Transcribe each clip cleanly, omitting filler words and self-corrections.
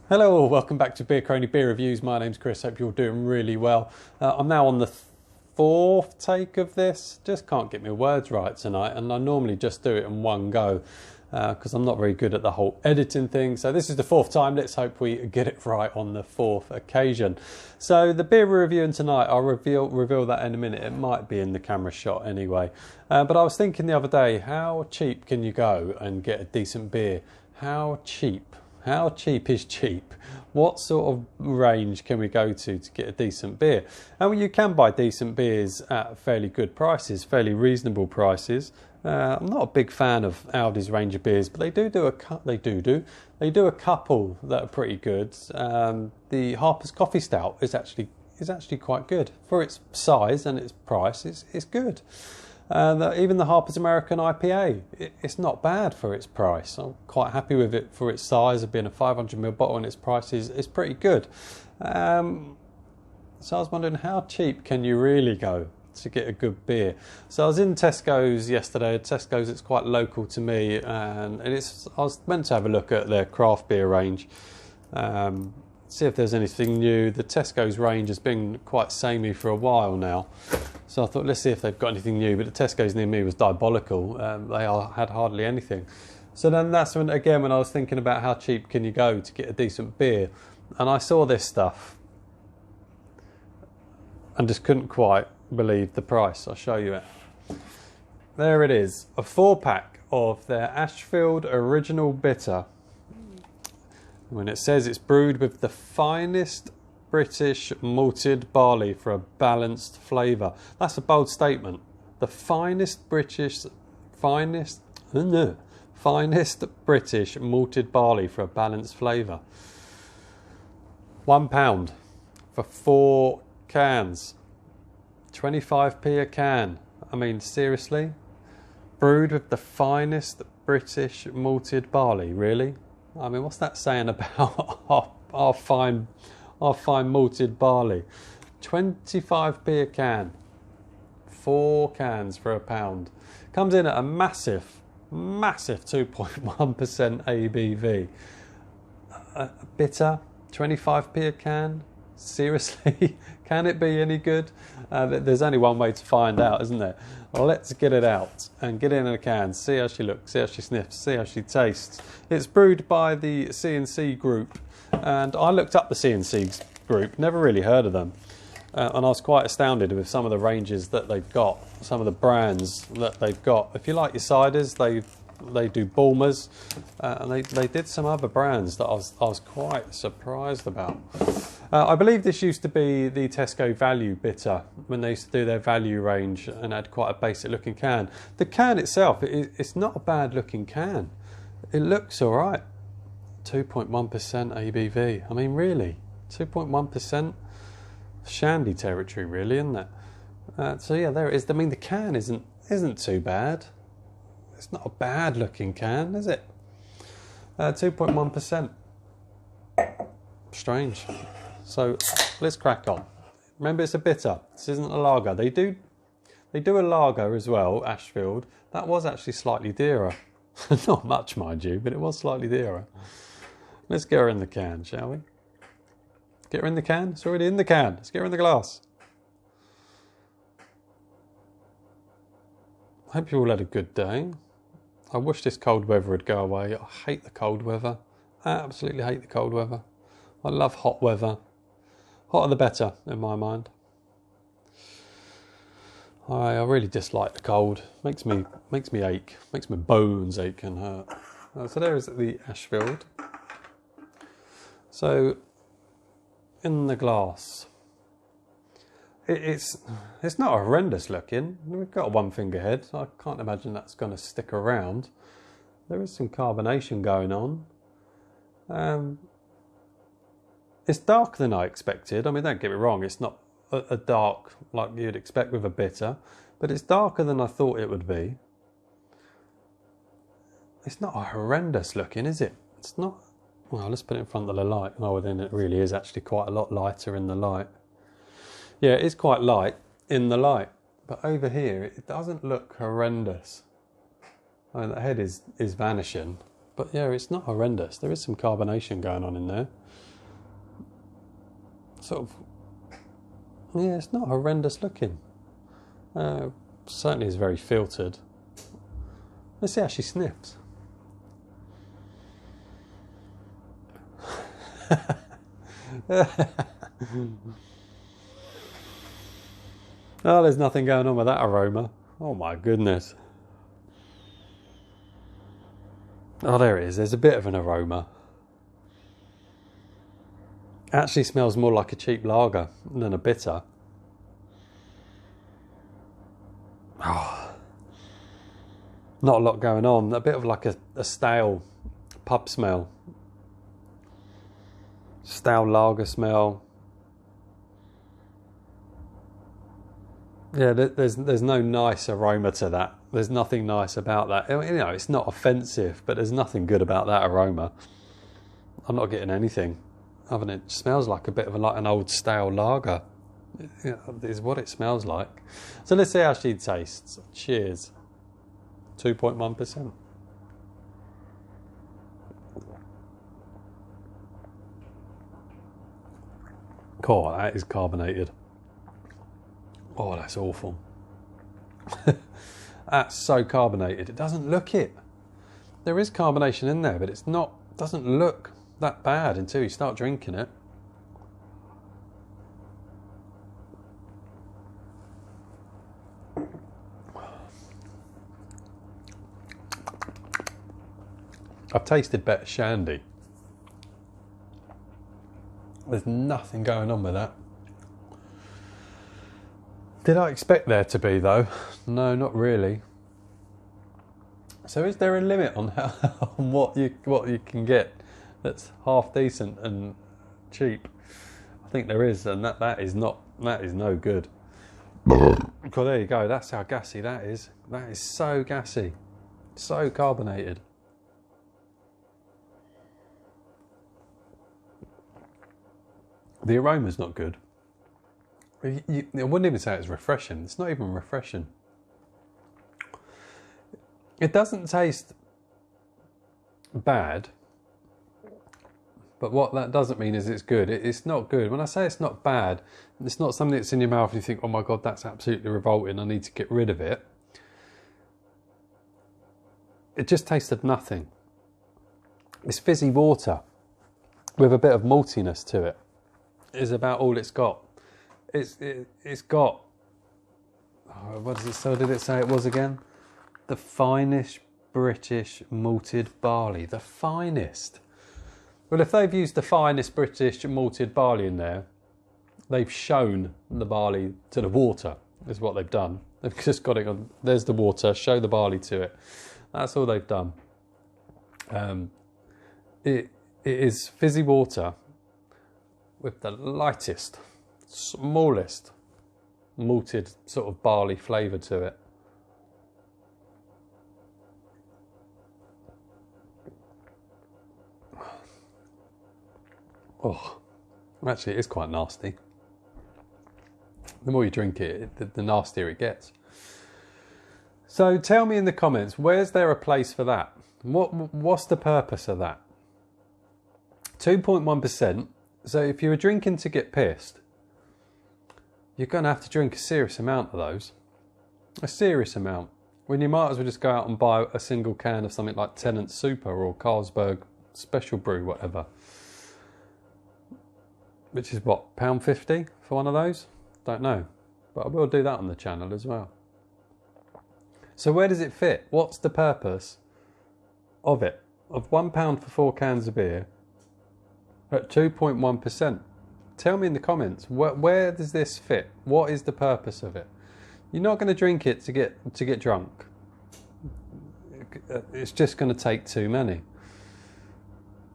Hello, welcome back to Beer Crony Beer Reviews. My name's Chris, hope you're doing really well. I'm now on the fourth take of this. Just can't get my words right tonight, and I normally just do it in one go because I'm not very good at the whole editing thing. So this is the fourth time. Let's hope we get it right on the fourth occasion. So the beer we're reviewing tonight, I'll reveal that in a minute. It might be in the camera shot anyway. But I was thinking the other day, how cheap can you go and get a decent beer? How cheap? How cheap is cheap? What sort of range can we go to get a decent beer? And you can buy decent beers at fairly good prices, fairly reasonable prices. I'm not a big fan of Aldi's range of beers, but they do a couple that are pretty good. The Harper's Coffee Stout is actually quite good for its size and its price. It's good. Even the Harper's American IPA, it's not bad for its price. I'm quite happy with it for its size of being a 500ml bottle, and its price is pretty good. So I was wondering, how cheap can you really go to get a good beer? So I was in Tesco's yesterday. Tesco's, it's quite local to me, and I was meant to have a look at their craft beer range, see if there's anything new. The Tesco's range has been quite samey for a while now. So I thought, let's see if they've got anything new. But the Tesco's near me was diabolical. They had hardly anything. So then that's when I was thinking about how cheap can you go to get a decent beer. And I saw this stuff and just couldn't quite believe the price. I'll show you it. There it is. A 4-pack of their Ashfield Original Bitter. When it says it's brewed with the finest British malted barley for a balanced flavour. That's a bold statement. The finest British malted barley for a balanced flavour. £1 for 4 cans. 25p a can. I mean, seriously? Brewed with the finest British malted barley, really? I mean, what's that saying about our fine malted barley? 25p a can. 4 cans for £1. Comes in at a massive 2.1% ABV. Bitter, 25p a can. Seriously, can it be any good? There's only one way to find out, isn't there? Well, let's get it out and get it in a can, see how she looks, see how she sniffs, see how she tastes. It's brewed by the C&C Group, and I looked up the C&C Group, never really heard of them, and I was quite astounded with some of the ranges that they've got, some of the brands that they've got. If you like your ciders, they do Bulmers, and they did some other brands that I was quite surprised about. I believe this used to be the Tesco Value Bitter when they used to do their value range and had quite a basic looking can. The can itself, it's not a bad looking can. It looks all right. 2.1% ABV. I mean, really, 2.1%. Shandy territory, really, isn't it? So yeah, there it is. I mean, the can isn't too bad. It's not a bad looking can, is it? 2.1%. Strange. So let's crack on. Remember, it's a bitter. This isn't a lager. They do a lager as well, Ashfield. That was actually slightly dearer. Not much, mind you, but it was slightly dearer. Let's get her in the can, shall we? Get her in the can? It's already in the can. Let's get her in the glass. I hope you all had a good day. I wish this cold weather would go away. I hate the cold weather. I absolutely hate the cold weather. I love hot weather. Hotter the better, in my mind. I really dislike the cold. Makes me ache. Makes my bones ache and hurt. So there is the Ashfield. So in the glass, it's not horrendous looking. We've got a 1 finger head, so I can't imagine that's going to stick around. There is some carbonation going on. It's darker than I expected. I mean, don't get me wrong, it's not a dark like you'd expect with a bitter, but it's darker than I thought it would be. It's not a horrendous looking, is it? It's not. Well, let's put it in front of the light. Oh, then it really is actually quite a lot lighter in the light. Yeah, it is quite light in the light, but over here it doesn't look horrendous. I mean, the head is vanishing, But yeah, it's not horrendous. There is some carbonation going on in there. Sort of, yeah, it's not horrendous looking. Certainly is very filtered. Let's see how she sniffs. Oh, there's nothing going on with that aroma. Oh my goodness. Oh, there it is. There's a bit of an aroma. Actually smells more like a cheap lager than a bitter. Oh, not a lot going on. A bit of like a stale pub smell. Stale lager smell. Yeah, there's no nice aroma to that. There's nothing nice about that. You know, it's not offensive, but there's nothing good about that aroma. I'm not getting anything other than it smells like a bit of like an old stale lager. Is what it smells like. So let's see how she tastes. Cheers. 2.1%. Oh, that is carbonated. Oh, that's awful. That's so carbonated. It doesn't look it. There is carbonation in there, but it's not. Doesn't look that bad until you start drinking it. I've tasted better shandy. There's nothing going on with that. Did I expect there to be though? No, not really. So is there a limit on how on what you can get that's half decent and cheap? I think there is, and that is no good. Well, there you go. That's how gassy that is. That is so gassy, so carbonated. The aroma's not good. I wouldn't even say it's refreshing. It's not even refreshing. It doesn't taste bad, but what that doesn't mean is it's good. It's not good. When I say it's not bad, it's not something that's in your mouth and you think, oh my God, that's absolutely revolting, I need to get rid of it. It just tasted nothing. It's fizzy water with a bit of maltiness to it. Is about all it's got. It's got, what does it say? Did it say it was again? The finest British malted barley. The finest. Well, if they've used the finest British malted barley in there, they've shown the barley to the water, is what they've done. They've just got it on, there's the water, show the barley to it. That's all they've done. It is fizzy water with the lightest, smallest malted sort of barley flavour to it. Oh, actually it is quite nasty. The more you drink it, the nastier it gets. So tell me in the comments, where's there a place for that? What's the purpose of that? 2.1%. So if you were drinking to get pissed, you're going to have to drink a serious amount of those. A serious amount. When you might as well just go out and buy a single can of something like Tennant Super or Carlsberg Special Brew, whatever. Which is what, £1.50 for one of those? Don't know. But I will do that on the channel as well. So where does it fit? What's the purpose of it? Of £1 for 4 cans of beer at 2.1%. Tell me in the comments, where does this fit? What is the purpose of it? You're not going to drink it to get drunk. It's just going to take too many.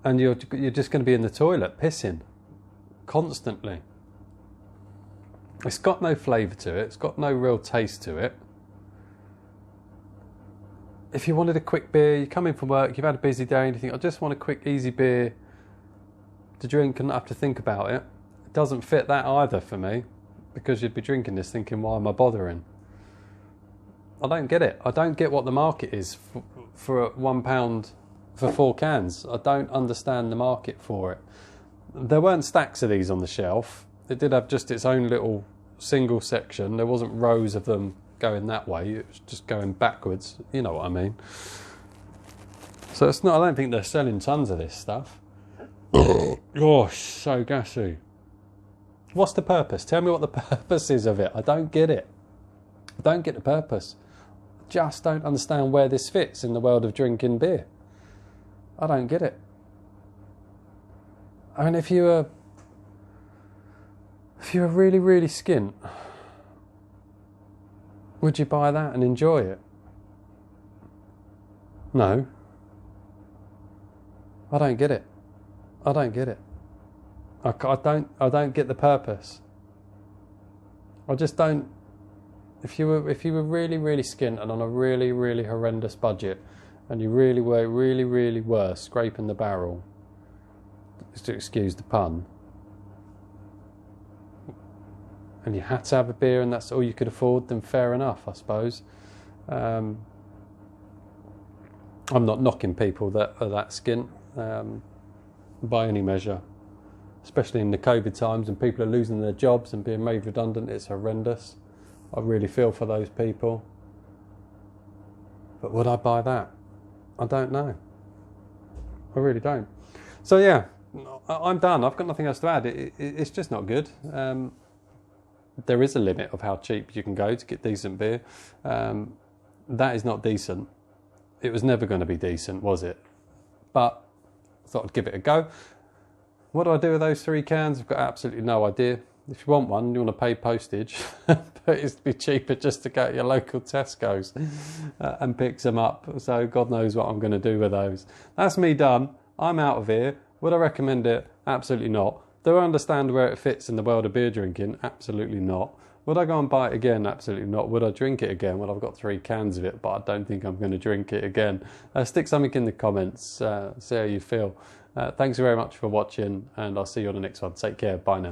And you're just going to be in the toilet pissing constantly. It's got no flavour to it. It's got no real taste to it. If you wanted a quick beer, you come in from work, you've had a busy day and you think, I just want a quick easy beer to drink and not have to think about it. It doesn't fit that either for me, because you'd be drinking this thinking, why am I bothering? I don't get it. I don't get what the market is for £1 for 4 cans. I don't understand the market for it. There weren't stacks of these on the shelf. It did have just its own little single section. There wasn't rows of them going that way. It was just going backwards. You know what I mean. So it's not. I don't think they're selling tons of this stuff. Gosh, so gassy. What's the purpose? Tell me what the purpose is of it. I don't get it. I don't get the purpose. I just don't understand where this fits in the world of drinking beer. I don't get it. I mean, if you were really, really skint, would you buy that and enjoy it? No. I don't get it. I don't get it. I don't get the purpose. I just don't. If you were really, really skint and on a really, really horrendous budget, and you really were scraping the barrel, just to excuse the pun, and you had to have a beer and that's all you could afford, then fair enough, I suppose. I'm not knocking people that are that skint by any measure, especially in the COVID times and people are losing their jobs and being made redundant. It's horrendous. I really feel for those people. But would I buy that? I don't know. I really don't. So yeah, I'm done. I've got nothing else to add. It's just not good. There is a limit of how cheap you can go to get decent beer. That is not decent. It was never going to be decent, was it? But I thought I'd give it a go. What do I do with those 3 cans? I've got absolutely no idea. If you want one, you want to pay postage, but it's be cheaper just to go to your local Tesco's and pick some up. So God knows what I'm going to do with those. That's me done. I'm out of here. Would I recommend it? Absolutely not. Do I understand where it fits in the world of beer drinking? Absolutely not. Would I go and buy it again? Absolutely not. Would I drink it again? Well, I've got 3 cans of it, but I don't think I'm going to drink it again. Stick something in the comments. See how you feel. Thanks very much for watching, and I'll see you on the next one. Take care. Bye now.